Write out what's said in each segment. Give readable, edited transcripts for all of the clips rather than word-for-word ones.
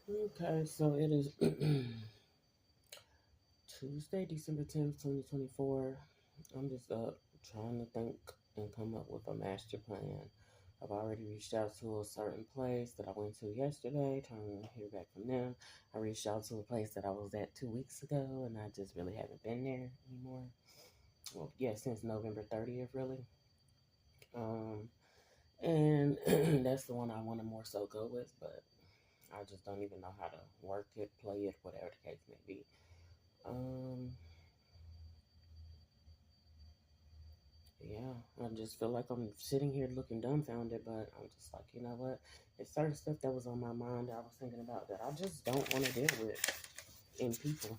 Okay, so it is Tuesday, December 10th, 2024. I'm just up trying to think and come up with a master plan. I've already reached out to a certain place that I went to yesterday, trying to hear back from them. I reached out to a place that I was at 2 weeks ago, and I just really haven't been there anymore. Well, yeah, since November 30th, really. Um, and that's the one I want to more so go with, but I just don't even know how to work it, play it, whatever the case may be. Um, yeah, I just feel like I'm sitting here looking dumbfounded, but I'm just like, you know what? There's certain stuff that was on my mind that I was thinking about that I just don't want to deal with in people,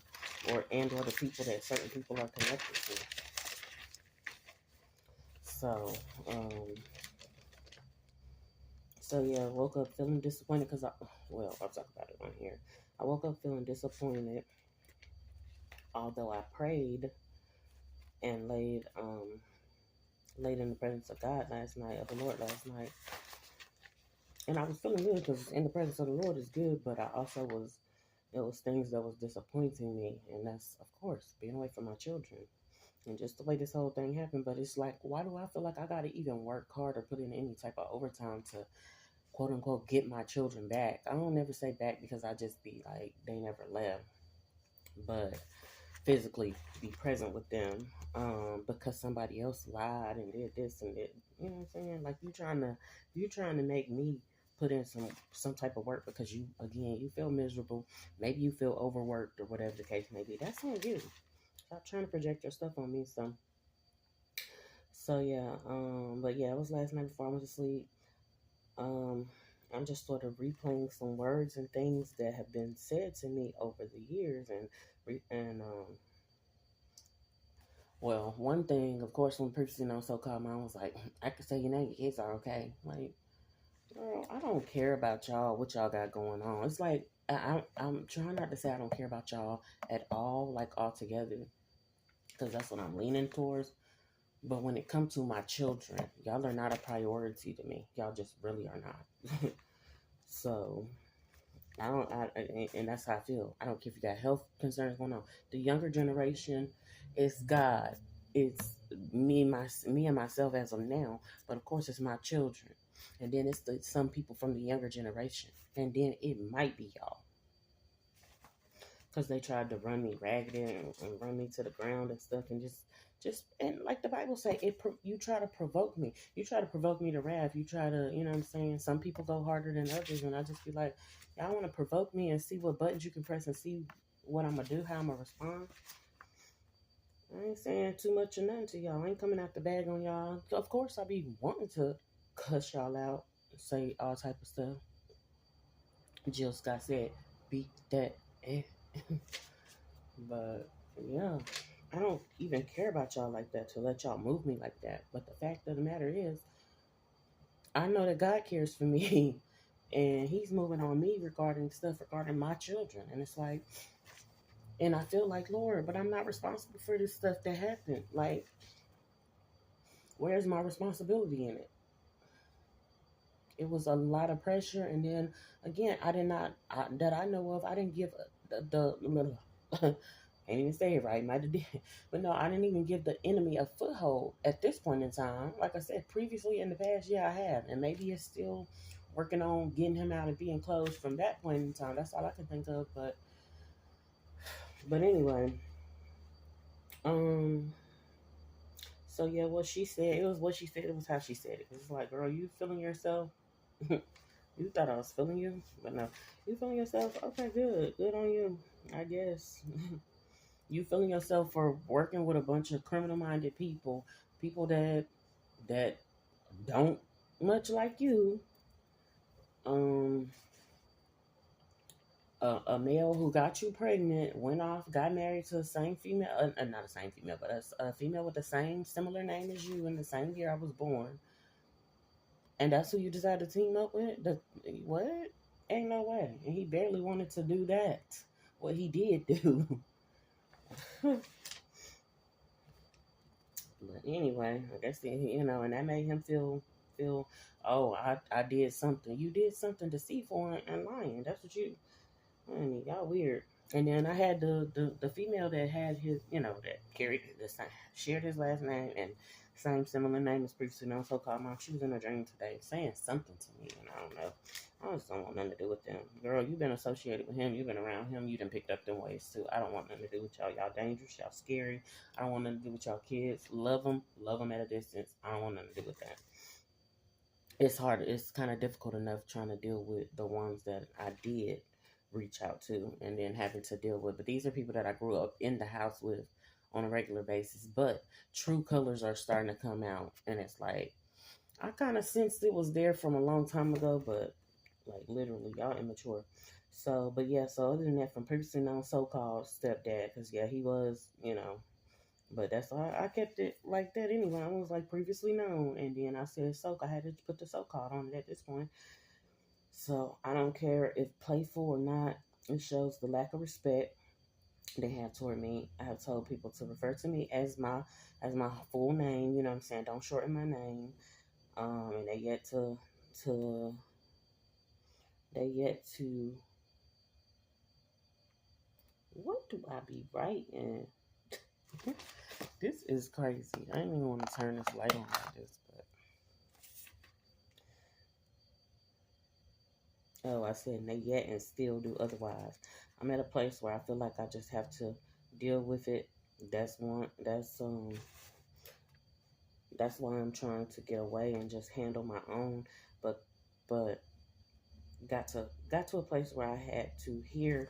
or the people that certain people are connected to. So, um, so yeah, I woke up feeling disappointed because I'll talk about it on here. I woke up feeling disappointed, although I prayed and laid in the presence of God last night, of the Lord last night, and I was feeling good because in the presence of the Lord is good, but I also was it was things that was disappointing me, and that's of course being away from my children and just the way this whole thing happened. But it's like, why do I feel like I gotta even work hard or put in any type of overtime to quote unquote get my children back? I don't never say back because I just be like they never left, but physically be present with them because somebody else lied and did this and did, you know what I'm saying? Like you trying to make me put in some type of work because you, again, you feel miserable, maybe you feel overworked or whatever the case may be. That's on you. Stop trying to project your stuff on me. So yeah, but yeah, it was last night before I went to sleep. um I'm just sort of replaying some words and things that have been said to me over the years, and well, one thing, of course, when previously on so-called mom was like, I could say, your kids are okay. Like, girl, I don't care about y'all, what y'all got going on. It's like, I'm trying not to say I don't care about y'all at all, like altogether, because that's what I'm leaning towards. But when it comes to my children, y'all are not a priority to me. Y'all just really are not. So, and that's how I feel. I don't care if you got health concerns going on. The younger generation is God. It's me and myself as of now. But of course, it's my children, and then it's some people from the younger generation, and then it might be y'all because they tried to run me ragged and run me to the ground and stuff, and just and like the Bible say, you try to provoke me. You try to provoke me to wrath. You try to, you know what I'm saying? Some people go harder than others, and I just be like, y'all want to provoke me and see what buttons you can press and see what I'm gonna do, how I'm gonna respond. I ain't saying too much or nothing to y'all. I ain't coming out the bag on y'all. Of course, I be wanting to cuss y'all out, say all type of stuff. Jill Scott said, "Beat that." Eh. But yeah, I don't even care about y'all like that to let y'all move me like that. But the fact of the matter is, I know that God cares for me and He's moving on me regarding stuff regarding my children. And it's like, and I feel like, Lord, but I'm not responsible for this stuff that happened. Like, where's my responsibility in it? It was a lot of pressure. And then again, that I know of, I didn't give the can't even say it right. Might have did, but no, I didn't even give the enemy a foothold at this point in time. Like I said previously in the past, yeah, I have, and maybe it's still working on getting him out and being closed from that point in time. That's all I can think of. But anyway, um, so yeah, what she said, it was what she said. It was how she said it. It's like, girl, you feeling yourself? You thought I was feeling you, but no, you feeling yourself? Okay, good on you, I guess. You feeling yourself for working with a bunch of criminal minded people, people that don't much like you. Um, a male who got you pregnant went off, got married to the same female, not the same female, but a female with the same similar name as you in the same year I was born, and that's who you decided to team up with. What? Ain't no way. And he barely wanted to do that. What he did do. But anyway, I guess and that made him feel, oh, I did something. You did something deceitful and lying. That's what you. Honey, y'all weird. And then I had the female that had his, that carried the same, shared his last name and same similar name as previously known so-called mom. She was in a dream today saying something to me, and I don't know. I just don't want nothing to do with them. Girl, you've been associated with him. You've been around him. You done picked up them ways too. I don't want nothing to do with y'all. Y'all dangerous. Y'all scary. I don't want nothing to do with y'all kids. Love them. Love them at a distance. I don't want nothing to do with that. It's hard. It's kind of difficult enough trying to deal with the ones that I did reach out to and then having to deal with. But these are people that I grew up in the house with on a regular basis. But true colors are starting to come out. And it's like, I kind of sensed it was there from a long time ago, but like literally, y'all immature. So, but yeah, so other than that, from previously known so called stepdad, because yeah, he was, but that's why I kept it like that anyway. I was like previously known, and then I said so. I had to put the so called on it at this point. So I don't care if playful or not. It shows the lack of respect they have toward me. I have told people to refer to me as my full name. You know what I'm saying? Don't shorten my name. And to they yet to what do I be writing? This is crazy. I didn't even want to turn this light on like this, but oh, I said they yet and still do otherwise. I'm at a place where I feel like I just have to deal with it. That's one. That's why I'm trying to get away and just handle my own. But but got to a place where I had to hear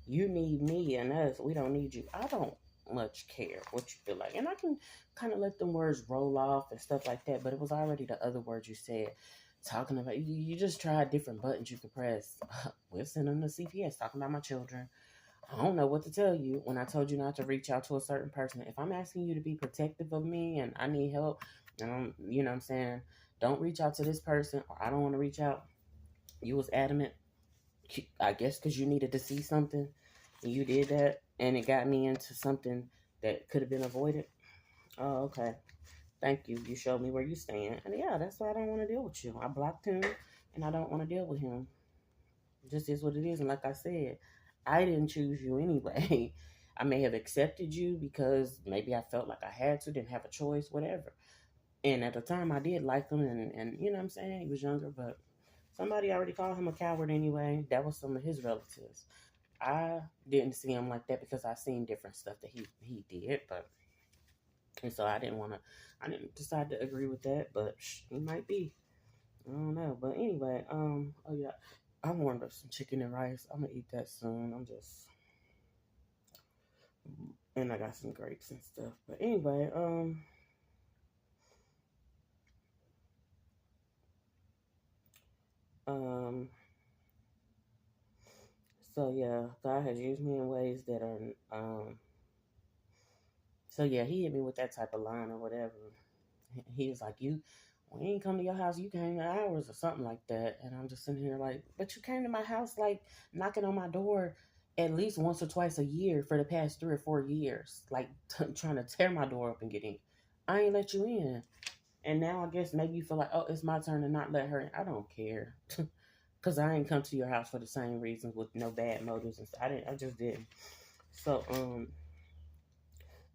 you need me and us. We don't need you. I don't much care what you feel like, and I can kind of let them words roll off and stuff like that. But it was already the other words you said. Talking about you just tried different buttons you could press. We're sending them to CPS talking about my children. I don't know what to tell you when I told you not to reach out to a certain person. If I'm asking you to be protective of me and I need help, and you know what I'm saying, don't reach out to this person or I don't want to reach out. You was adamant, I guess, because you needed to see something. And you did that, and it got me into something that could have been avoided. Oh, okay. Thank you. You showed me where you stand. And yeah, that's why I don't want to deal with you. I blocked him, and I don't want to deal with him. It just is what it is. And like I said, I didn't choose you anyway. I may have accepted you because maybe I felt like I had to, didn't have a choice, whatever. And at the time, I did like him, and you know what I'm saying? He was younger, but somebody already called him a coward anyway. That was some of his relatives. I didn't see him like that because I seen different stuff that he did, but and so I didn't decide to agree with that, but he might be. I don't know. But anyway, oh yeah, I warmed up some chicken and rice. I'm gonna eat that soon. And I got some grapes and stuff. But anyway, um, so yeah, God has used me in ways that are, so yeah, he hit me with that type of line or whatever. He was like, we ain't come to your house, you came in ours or something like that. And I'm just sitting here like, but you came to my house like knocking on my door at least once or twice a year for the past 3 or 4 years, like trying to tear my door up and get in. I ain't let you in. And now I guess maybe you feel like, oh, it's my turn to not let her in. I don't care. Cause I ain't come to your house for the same reasons with no bad motives and stuff. I just didn't. So,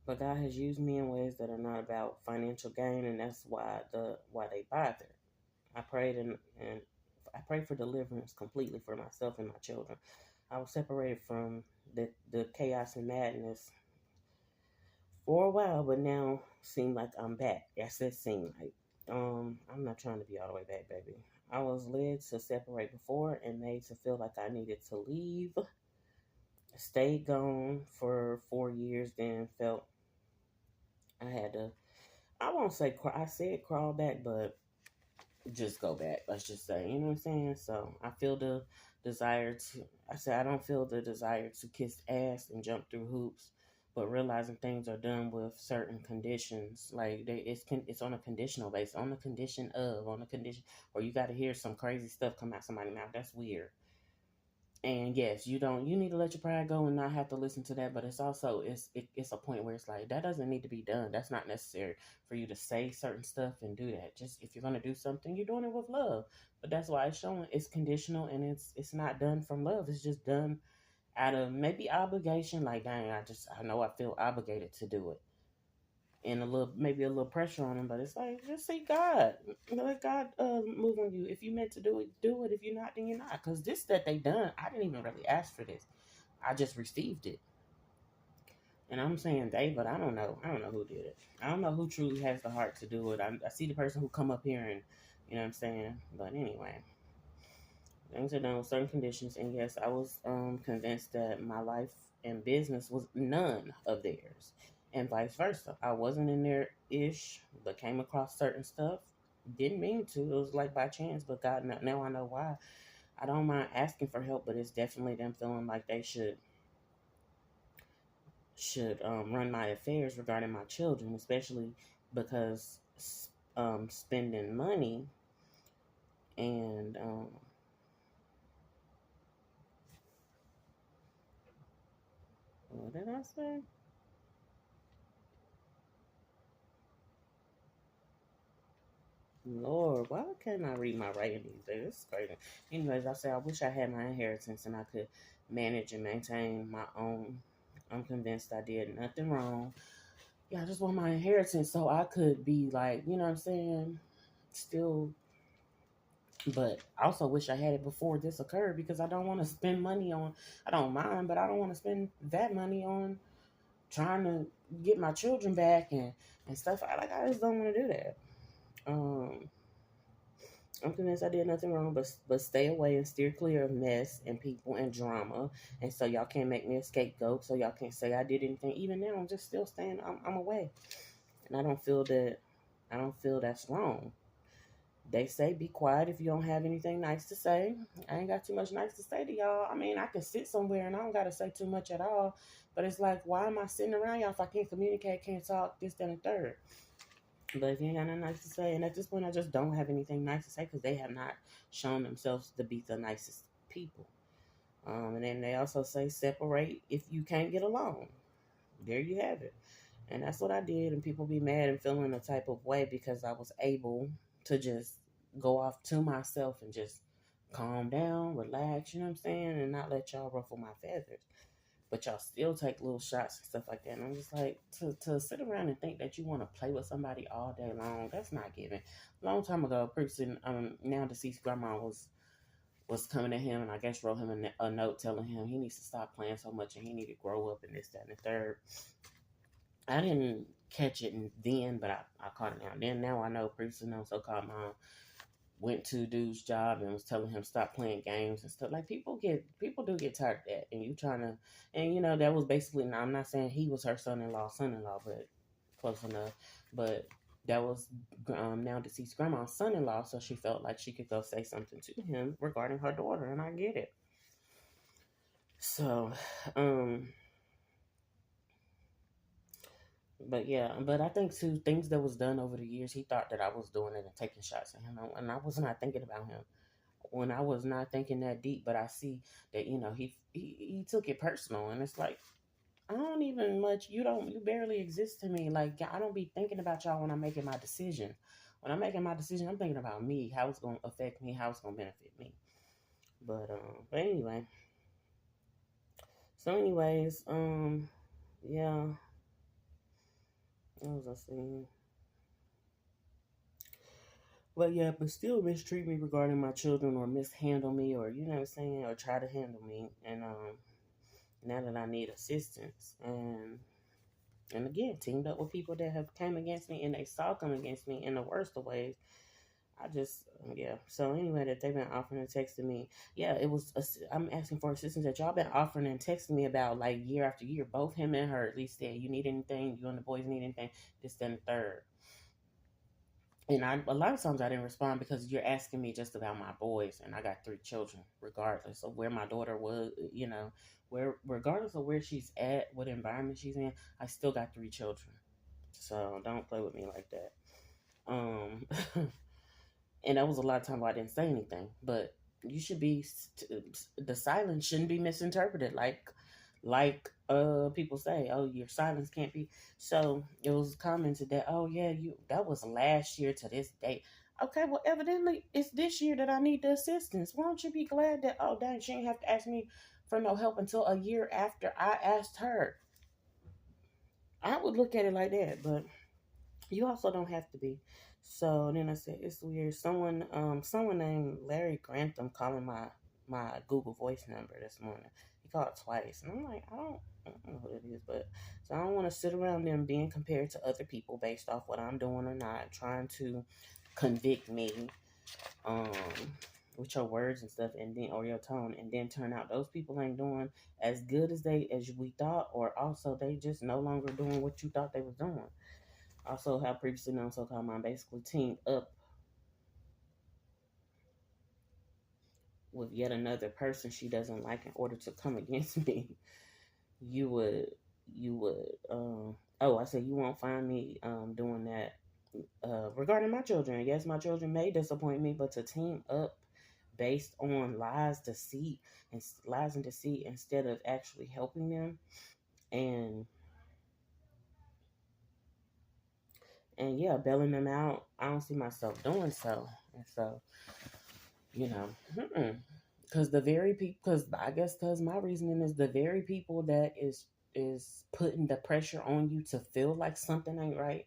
but God has used me in ways that are not about financial gain, and that's why they bother. I prayed and I prayed for deliverance completely for myself and my children. I was separated from the chaos and madness for a while, but now seem like I'm back. That's it seem like. I'm not trying to be all the way back, baby. I was led to separate before and made to feel like I needed to leave. Stayed gone for 4 years, then felt I had to. I won't say I said crawl back, but just go back. Let's just say, you know what I'm saying? So I feel the desire to. I said I don't feel the desire to kiss ass and jump through hoops, but realizing things are done with certain conditions. Like it's on a conditional base, on the condition, or you got to hear some crazy stuff come out somebody's mouth. That's weird. And yes, you need to let your pride go and not have to listen to that. But it's also it's a point where it's like that doesn't need to be done. That's not necessary for you to say certain stuff and do that. Just if you're gonna do something, you're doing it with love. But that's why it's showing it's conditional and it's not done from love. It's just done out of maybe obligation. Like dang, I know I feel obligated to do it, and a little maybe a little pressure on him. But it's like just see God, let God move on you. If you meant to do it, do it. If you're not, then you're not. Because this that they done, I didn't even really ask for this. I just received it. And I'm saying they, but I don't know. I don't know who did it. I don't know who truly has the heart to do it. I see the person who come up here and, you know what I'm saying? But anyway, things are done with certain conditions. And yes, I was convinced that my life and business was none of theirs. And vice versa. I wasn't in their ish, but came across certain stuff. Didn't mean to. It was like by chance, but God, now I know why. I don't mind asking for help, but it's definitely them feeling like they should run my affairs regarding my children, especially because spending money and what did I say? Lord, why can't I read my writing these days? It's crazy. Anyways, I say I wish I had my inheritance and I could manage and maintain my own. I'm convinced I did nothing wrong. Yeah, I just want my inheritance so I could be like, you know what I'm saying? Still, but I also wish I had it before this occurred because I don't want to spend money on. I don't mind, but I don't want to spend that money on trying to get my children back and stuff. I just don't want to do that. Um, I'm convinced I did nothing wrong, but stay away and steer clear of mess and people and drama. And so y'all can't make me a scapegoat. So y'all can't say I did anything. Even now, I'm just still staying. I'm away, and I don't feel that. I don't feel that's wrong. They say be quiet if you don't have anything nice to say. I ain't got too much nice to say to y'all. I mean, I can sit somewhere and I don't got to say too much at all. But it's like, why am I sitting around y'all if I can't communicate, can't talk, this, that, and third? But if you ain't got nothing nice to say, and at this point, I just don't have anything nice to say because they have not shown themselves to be the nicest people. And then they also say separate if you can't get along. There you have it. And that's what I did. And people be mad and feeling a type of way because I was able to just go off to myself and just calm down, relax, you know what I'm saying? And not let y'all ruffle my feathers. But y'all still take little shots and stuff like that. And I'm just like, to sit around and think that you want to play with somebody all day long, that's not giving. A long time ago, a person, now deceased grandma was coming to him and I guess wrote him a note telling him he needs to stop playing so much and he need to grow up and this, that, and the third. I didn't catch it then, but I caught it now. Then now I know pretty soon so-called mom went to dude's job and was telling him stop playing games and stuff. Like people do get tired of that, and you trying to, and that was basically. Now I'm not saying he was her son-in-law, but close enough. But that was now deceased grandma's son-in-law, so she felt like she could go say something to him regarding her daughter, and I get it. So, but yeah, but I think too things that was done over the years, he thought that I was doing it and taking shots at him, and I was not thinking about him when I was not thinking that deep. But I see that he took it personal, and it's like I don't even much. You barely exist to me. Like I don't be thinking about y'all when I'm making my decision. When I'm making my decision, I'm thinking about me, how it's gonna affect me, how it's gonna benefit me. But anyway. So anyways, yeah, what was I saying? But yeah, but still mistreat me regarding my children or mishandle me or you know what I'm saying, or try to handle me. And now that I need assistance and again teamed up with people that have came against me and they saw come against me in the worst of ways. I just yeah. So anyway, that they've been offering and texting me. Yeah, it was. I'm asking for assistance that y'all been offering and texting me about like year after year. Both him and her at least said, "You need anything? You and the boys need anything?" This, then the third. And a lot of times I didn't respond because you're asking me just about my boys, and I got three children. Regardless of where my daughter was, where regardless of where she's at, what environment she's in, I still got three children. So don't play with me like that. Um, and that was a lot of time where I didn't say anything. But you should be the silence shouldn't be misinterpreted like people say, oh, your silence can't be. So it was commented that, oh yeah, you that was last year to this date. Okay, well, evidently it's this year that I need the assistance. Why don't you be glad that, oh dang, she ain't have to ask me for no help until a year after I asked her. I would look at it like that, but you also don't have to be. So then I said, it's weird. Someone named Larry Grantham calling my Google Voice number this morning. He called twice, and I'm like, I don't know who it is, but so I don't want to sit around them being compared to other people based off what I'm doing or not, trying to convict me, um, with your words and stuff, and then or your tone, and then turn out those people ain't doing as good as we thought, or also they just no longer doing what you thought they was doing. Also, have previously known so-called mom basically teamed up with yet another person she doesn't like in order to come against me. You would, you would. Oh, I said you won't find me doing that. Regarding my children, yes, my children may disappoint me, but to team up based on lies and deceit instead of actually helping them and and yeah, bailing them out, I don't see myself doing so. And so, you know, because the very people, because I guess because my reasoning is the very people that is putting the pressure on you to feel like something ain't right.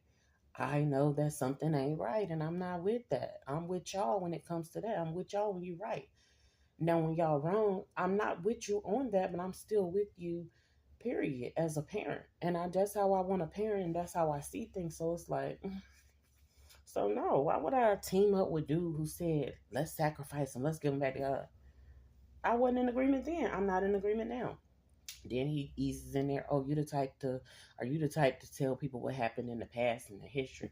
I know that something ain't right, and I'm not with that. I'm with y'all when it comes to that. I'm with y'all when you right. Now, when y'all wrong, I'm not with you on that, but I'm still with you, period, as a parent. And that's how I want to parent, and that's how I see things. So it's like, so no, why would I team up with dude who said, let's sacrifice him, let's give him back to God? I wasn't in agreement then. I'm not in agreement now. Then he eases in there. Oh, are you the type to tell people what happened in the past and the history?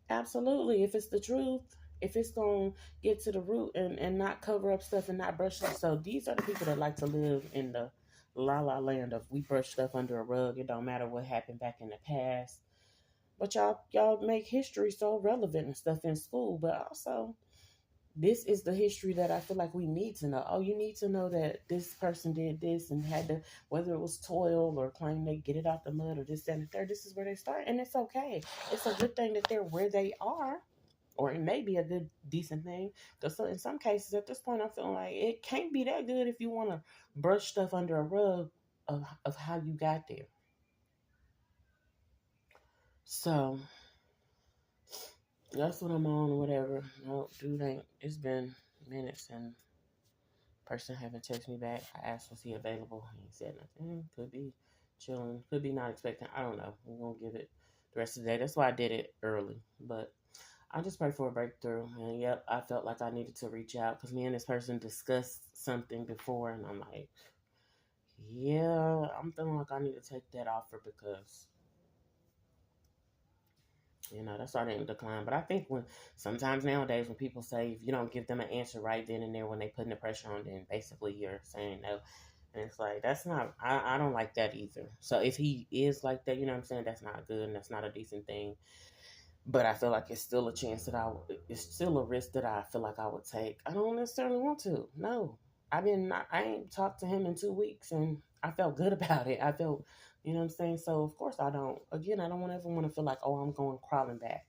Absolutely. If it's the truth, if it's going to get to the root and not cover up stuff and not brush stuff. So these are the people that like to live in the la la land of we brush stuff under a rug. It don't matter what happened back in the past. But y'all make history so relevant and stuff in school. But also, this is the history that I feel like we need to know. Oh, you need to know that this person did this and had to, whether it was toil or claim they get it out the mud or this, that, and the third. This is where they start, and it's okay. It's a good thing that they're where they are, or it may be a good, decent thing. Because in some cases, at this point, I'm feeling like it can't be that good if you want to brush stuff under a rug of how you got there. So that's what I'm on, or whatever. No, dude, ain't. It's been minutes and person haven't texted me back. I asked was he available. He said nothing. Could be chilling. Could be not expecting. I don't know. We're gonna give it the rest of the day. That's why I did it early. But I just prayed for a breakthrough. And yep, I felt like I needed to reach out because me and this person discussed something before, and I'm like, yeah, I'm feeling like I need to take that offer because that's why I didn't decline. But I think when sometimes nowadays when people say if you don't give them an answer right then and there when they putting the pressure on, then basically you're saying no. And it's like that's not I don't like that either. So if he is like that, you know what I'm saying, that's not good and that's not a decent thing. But I feel like it's still a chance that it's still a risk that I feel like I would take. I don't necessarily want to. No. I ain't talked to him in 2 weeks and I felt good about it. I felt, you know what I'm saying? So of course I don't, again, I don't ever want to feel like, oh, I'm going crawling back.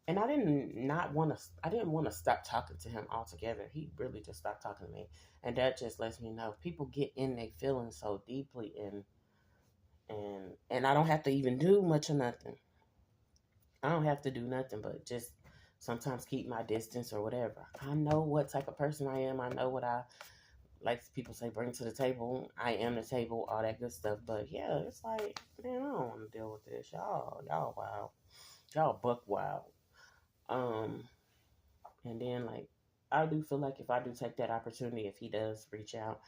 And I didn't want to stop talking to him altogether. He really just stopped talking to me. And that just lets me know people get in their feelings so deeply and I don't have to even do much of nothing. I don't have to do nothing but just sometimes keep my distance or whatever. I know what type of person I am. I know what I like people say bring to the table. I am the table, all that good stuff. But yeah, it's like, man, I don't want to deal with this. Y'all wild. Y'all buck wild. Um and then like I do feel like if I do take that opportunity, if he does reach out,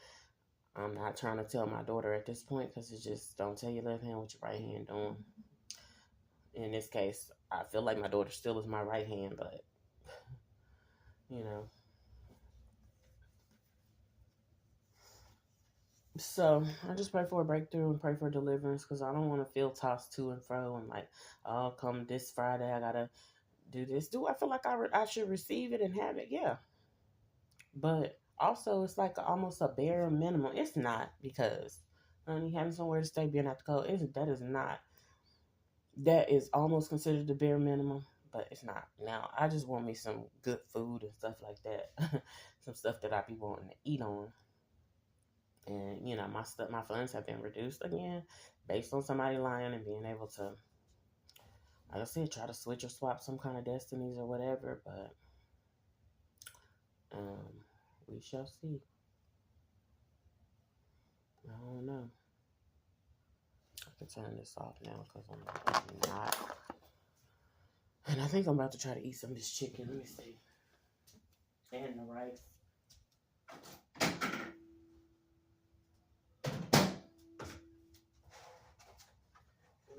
I'm not trying to tell my daughter at this point because it's just don't tell your left hand what your right hand doing. In this case, I feel like my daughter still is my right hand, but you know. So I just pray for a breakthrough and pray for deliverance because I don't want to feel tossed to and fro and like, oh, come this Friday I gotta do this. Do I feel like I should receive it and have it? Yeah, but Also, it's like almost a bare minimum. It's not because, honey, having somewhere to stay, being out the cold, that is not. That is almost considered the bare minimum, but it's not. Now, I just want me some good food and stuff like that. Some stuff that I be wanting to eat on. And my funds have been reduced again, based on somebody lying and being able to, like I said, try to switch or swap some kind of destinies or whatever. But um, we shall see. I don't know. I can turn this off now because I'm not. And I think I'm about to try to eat some of this chicken. Let me see. And the rice.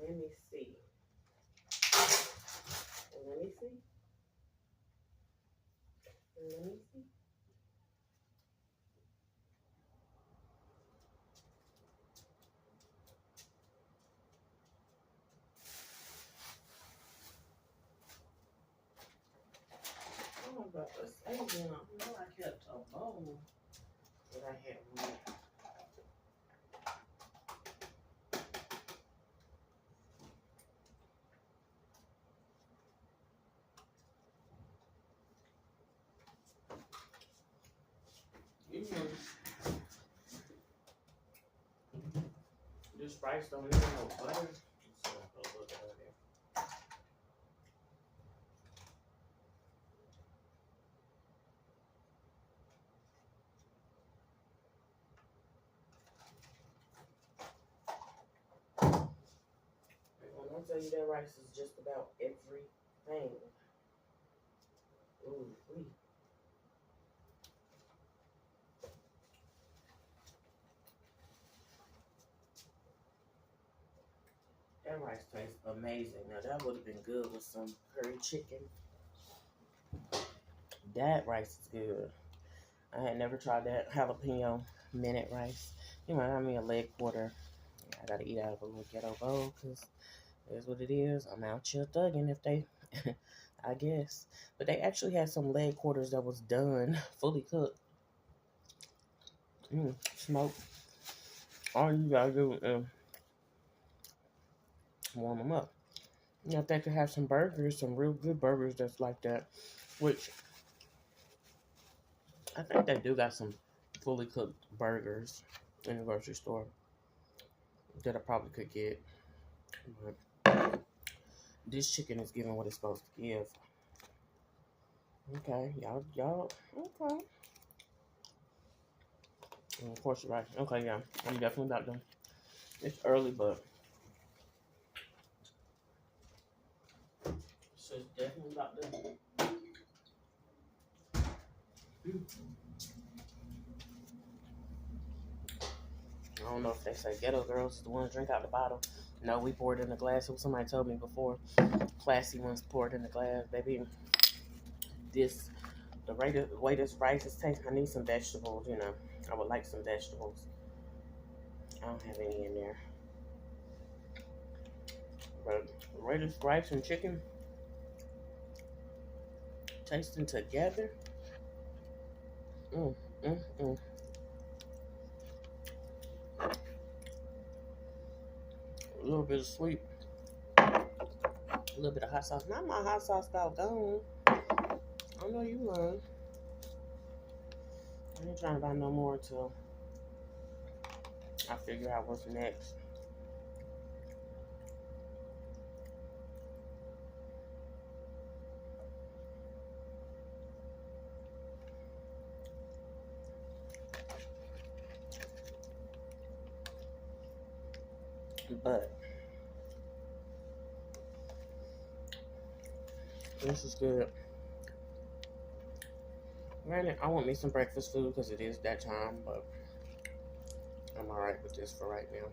Let me see. Let me see. Let me see. Oh, but let's say, I know I kept a bowl that I had with. This rice don't need no butter. So I'll go look at it. When I tell you that rice is just about everything. Ooh, wee. That rice tastes amazing. Now that would have been good with some curry chicken. That rice is good. I had never tried that jalapeno minute rice. You might have me a leg quarter. Yeah, I gotta eat out of a little ghetto bowl because that's what it is. I'm out here thugging if they, I guess. But they actually had some leg quarters that was done, fully cooked. Smoked. All you gotta do is warm them up. If they could have some burgers, some real good burgers that's like that, which I think they do got some fully cooked burgers in the grocery store that I probably could get. But this chicken is giving what it's supposed to give. Okay, y'all, okay. And of course, you're right. Okay, yeah, I'm definitely about to. It's early, but so it's definitely about to. I don't know if they say ghetto girls is the ones drink out the bottle. No, we poured in the glass. Somebody told me before. Classy ones poured in the glass, baby. The way this rice is tasting, I need some vegetables, I would like some vegetables. I don't have any in there. But the way this rice and chicken tasting together, mm, mm, mm. A little bit of sweet, a little bit of hot sauce. Not my hot sauce about gone. I know you lying. I ain't trying to buy no more until I figure out what's next. But this is good. Granted, I want me some breakfast food because it is that time, but I'm alright with this for right now.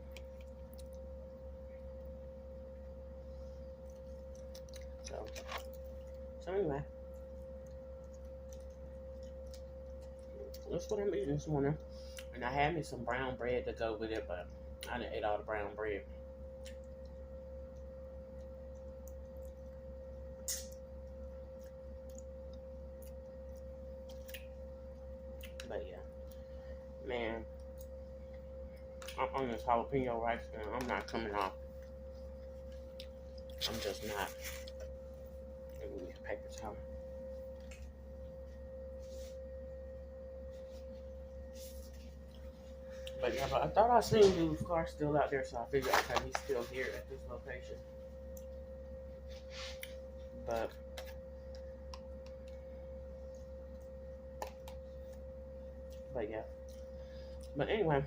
So anyway, that's what I'm eating this morning. And I had me some brown bread to go with it, but I didn't eat all the brown bread. But yeah. on this jalapeno rice, and I'm not coming off. I'm just not. Let me get a paper towel. But yeah, but I thought I seen dude's car still out there, so I figured, okay, he's still here at this location. But yeah. But anyway.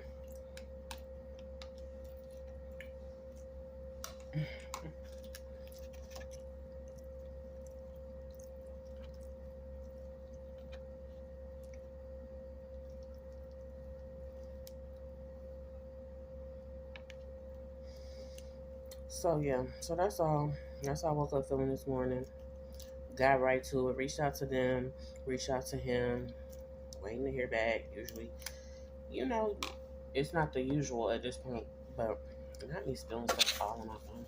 So yeah, so that's all. That's how I woke up feeling this morning. Got right to it. Reached out to them. Reached out to him. Waiting to hear back. Usually, you know, it's not the usual at this point, but not me spilling stuff all on my phone.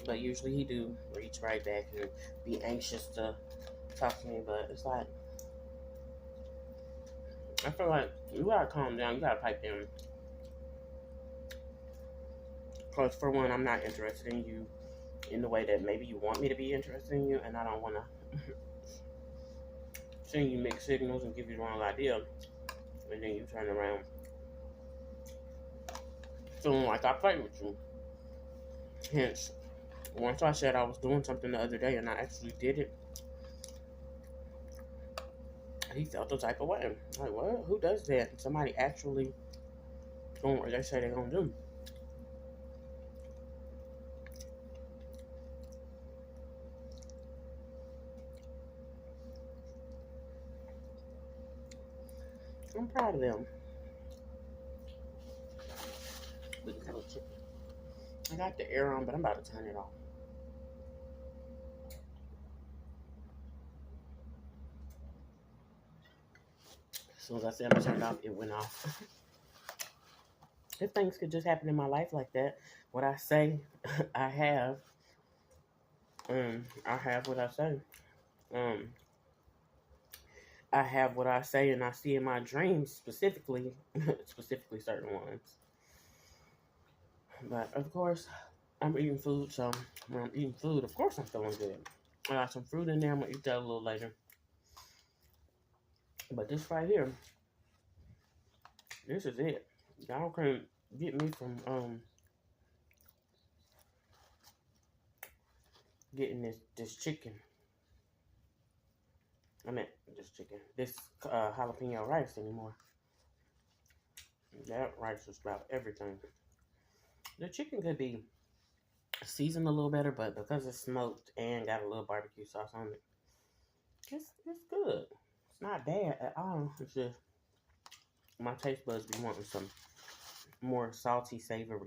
But usually he do reach right back and be anxious to talk to me. But it's like, I feel like you gotta calm down. You gotta pipe down. Because for one, I'm not interested in you in the way that maybe you want me to be interested in you, and I don't want to send you mixed signals and give you the wrong idea, and then you turn around feeling like I played with you. Hence, once I said I was doing something the other day and I actually did it, he felt the type of way. Like, what? Who does that? Somebody actually doing what they say they're gonna do. I'm proud of them. I got the air on, but I'm about to turn it off. As soon as I said I'm gonna turn it off, it went off. If things could just happen in my life like that, what I say, I have. I have what I say. I have what I say, and I see in my dreams specifically, specifically certain ones. But of course, I'm eating food, so when I'm eating food, of course I'm feeling good. I got some fruit in there. I'm gonna eat that a little later. But this right here, this is it. Y'all can't get me from getting this chicken. I meant this jalapeno rice anymore. That rice is about everything. The chicken could be seasoned a little better, but because it's smoked and got a little barbecue sauce on it, it's good. It's not bad at all. It's just my taste buds be wanting some more salty, savory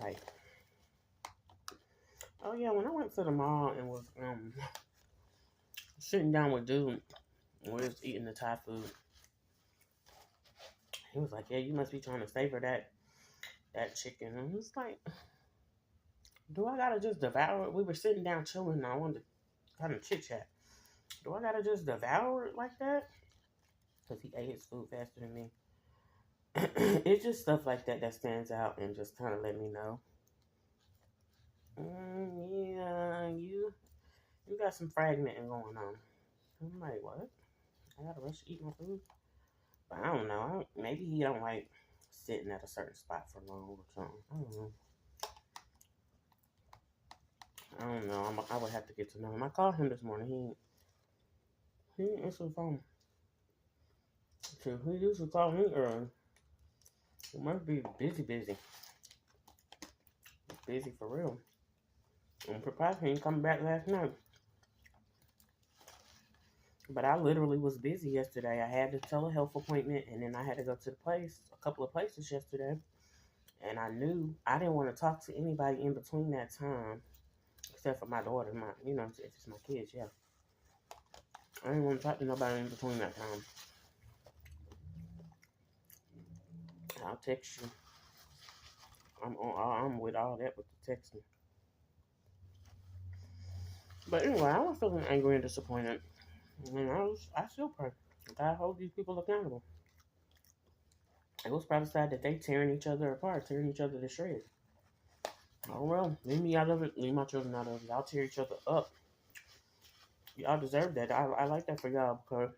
type. Oh yeah, when I went to the mall and was sitting down with dude, we was eating the Thai food. He was like, "Yeah, you must be trying to savor that chicken." And it's like, do I gotta just devour it? We were sitting down chilling, and I wanted to kind of chit chat. Do I gotta just devour it like that? Because he ate his food faster than me. It's just stuff like that stands out and just kind of let me know. Yeah, you got some fragmenting going on. I'm like, what? I gotta rush to eat my food? But I don't know. Maybe he don't like sitting at a certain spot for long or something. I don't know. I would have to get to know him. I called him this morning. He didn't answer the phone. So he used to call me early. He must be busy. Busy for real. I'm surprised he didn't come back last night. But I literally was busy yesterday. I had a telehealth appointment, and then I had to go to a couple of places yesterday. And I knew I didn't want to talk to anybody in between that time, except for my daughter. If it's my kids, yeah. I didn't want to talk to nobody in between that time. I'll text you. I'm with all that with the texting. But anyway, I was feeling angry and disappointed. And I still pray. God hold these people accountable. It was prophesied that they tearing each other apart, tearing each other to shreds. Oh well, leave me out of it. Leave my children out of it. Y'all tear each other up. Y'all deserve that. I like that for y'all because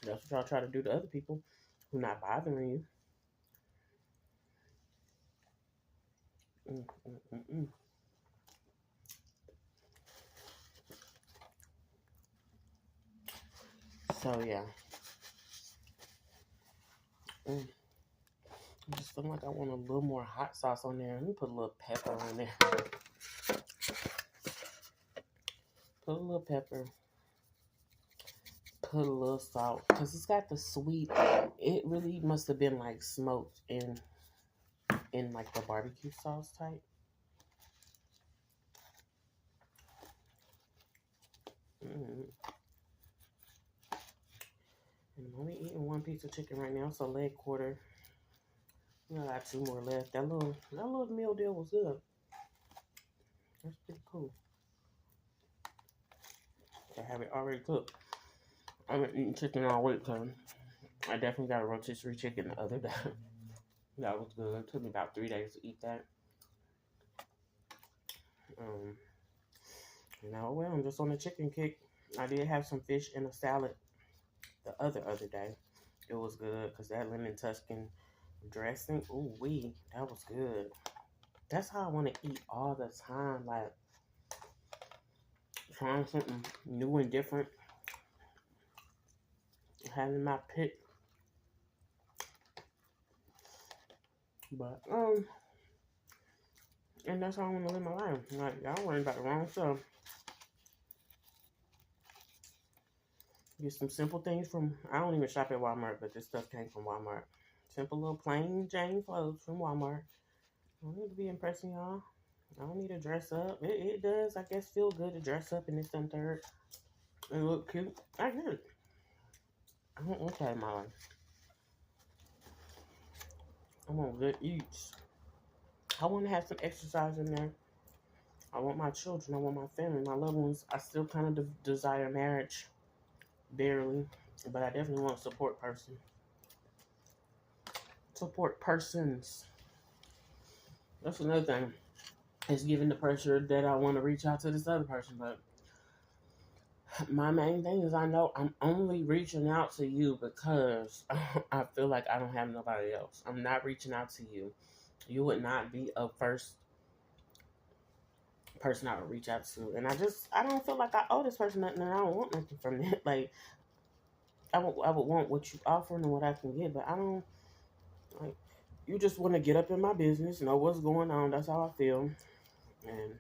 that's what y'all try to do to other people who not bothering you. Mm, mm, mm, mm. So yeah, I just feel like I want a little more hot sauce on there. Let me put a little pepper on there. Put a little pepper. Put a little salt because it's got the sweet. It really must have been like smoked in like the barbecue sauce type. Mm. And I'm only eating one piece of chicken right now, so leg quarter. I got two more left. That little meal deal was good. That's pretty cool. I have it already cooked. I've been eating chicken all week, so I definitely got a rotisserie chicken the other day. That was good. It took me about 3 days to eat that. Um, well, I'm just on a chicken kick. I did have some fish in a salad the other day. It was good because that lemon Tuscan dressing, ooh wee, that was good. That's how I want to eat all the time, like trying something new and different, having my pick. But and that's how I want to live my life. Like y'all worrying about the wrong stuff. Get some simple things from. I don't even shop at Walmart, but this stuff came from Walmart. Simple little plain Jane clothes from Walmart. I don't need to be impressing y'all. I don't need to dress up. It does, I guess, feel good to dress up in this and third and look cute. I get it. I want okay, my life. I want good eats. I want to have some exercise in there. I want my children. I want my family, my loved ones. I still kind of desire marriage, barely, but I definitely want a support person. Support persons. That's another thing. It's giving the pressure that I want to reach out to this other person, but my main thing is I know I'm only reaching out to you because I feel like I don't have nobody else. I'm not reaching out to you. You would not be a first person I would reach out to. And I don't feel like I owe this person nothing and I don't want nothing from it. Like, I would want what you offering and what I can get, but I don't, like, you just want to get up in my business, know what's going on. That's how I feel. And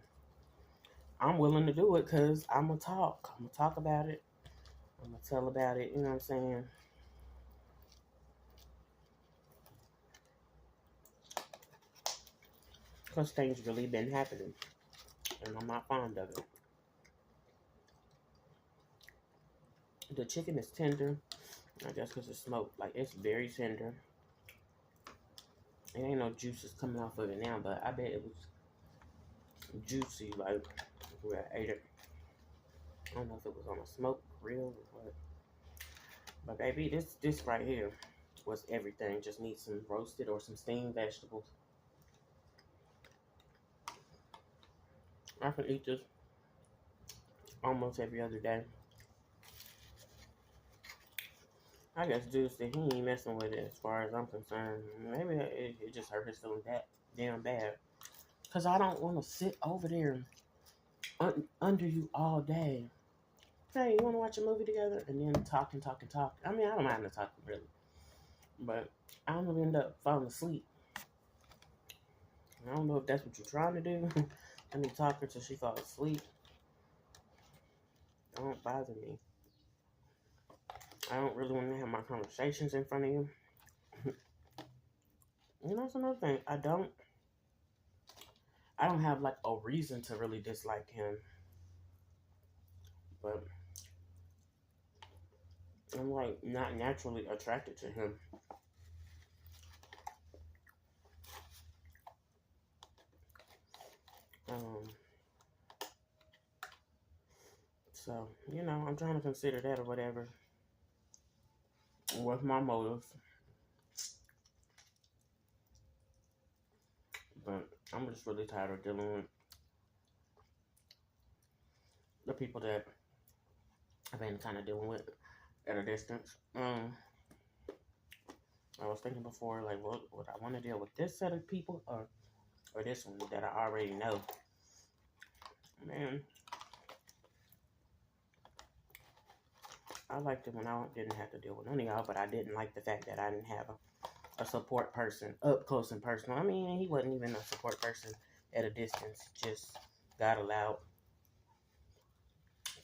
I'm willing to do it because I'm going to talk. I'm going to talk about it. I'm going to tell about it. You know what I'm saying? Because things really been happening. And I'm not fond of it. The chicken is tender. I guess because it's smoked. Like, it's very tender. It ain't no juices coming off of it now, but I bet it was juicy, like, where I ate it. I don't know if it was on a smoke grill or what. But baby, this right here was everything. Just need some roasted or some steamed vegetables. I can eat this almost every other day. I guess Juicy, he ain't messing with it as far as I'm concerned. Maybe it just hurt his feelings that damn bad. Because I don't want to sit over there under you all day. Hey, you want to watch a movie together? And then talk and talk and talk. I mean, I don't mind the talking, really. But I don't end up falling asleep. I don't know if that's what you're trying to do. I mean, talk her till she falls asleep. Don't bother me. I don't really want to have my conversations in front of you. You know, that's another thing. I don't have like a reason to really dislike him. But I'm like not naturally attracted to him. Um, so, you know, I'm trying to consider that or whatever. What's my motives? But I'm just really tired of dealing with the people that I've been kind of dealing with at a distance. I was thinking before, like, would I want to deal with this set of people or this one that I already know? Man, I liked it when I didn't have to deal with none of y'all, but I didn't like the fact that I didn't have a support person up close and personal. I mean, he wasn't even a support person at a distance. Just God allowed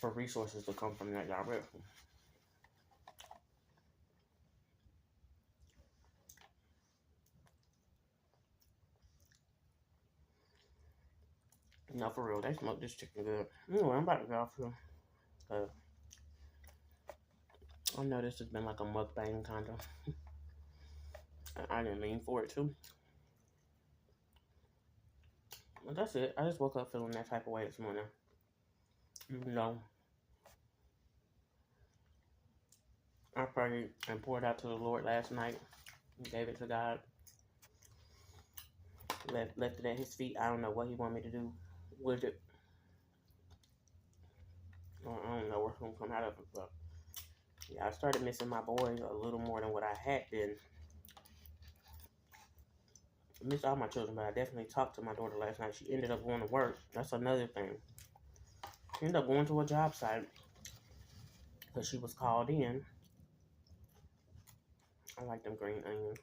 for resources to come from that direction. No, for real, they smoke this chicken good. Anyway, I'm about to go off here. I know this has been like a mukbang kind of. I didn't mean for it to. But that's it. I just woke up feeling that type of way this morning. You know, I prayed and poured out to the Lord last night. Gave it to God. Left it at His feet. I don't know what He wanted me to do with it. I don't know what's going to come out of it. But yeah, I started missing my boy a little more than what I had been. I miss all my children, but I definitely talked to my daughter last night. She ended up going to work. That's another thing. She ended up going to a job site because she was called in. I like them green onions.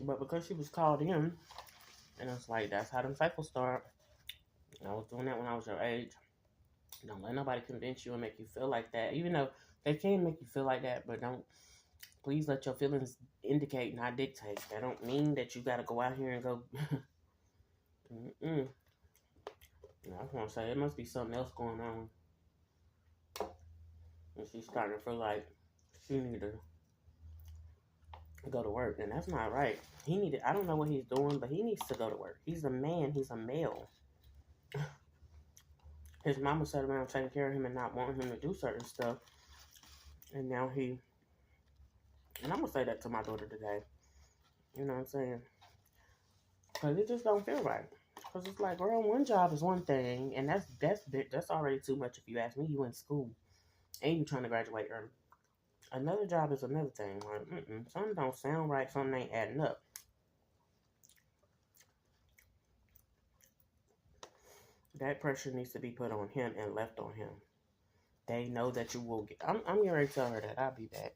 But because she was called in, and it's like, that's how them cycles start. I was doing that when I was your age. Don't let nobody convince you and make you feel like that. Even though they can make you feel like that, but don't. Please let your feelings indicate, not dictate. That don't mean that you got to go out here and go. I just want to say, it must be something else going on. And she's starting to feel like she needs to go to work. And that's not right. I don't know what he's doing, but he needs to go to work. He's a man. He's a male. His mama sat around taking care of him and not wanting him to do certain stuff. And now and I'm going to say that to my daughter today. You know what I'm saying? Because it just don't feel right. Because it's like, girl, one job is one thing. And that's already too much if you ask me. You in school. And you trying to graduate early. Another job is another thing. Like, something don't sound right. Something ain't adding up. That pressure needs to be put on him and left on him. They know that you will get. I'm going to tell her that. I'll be back.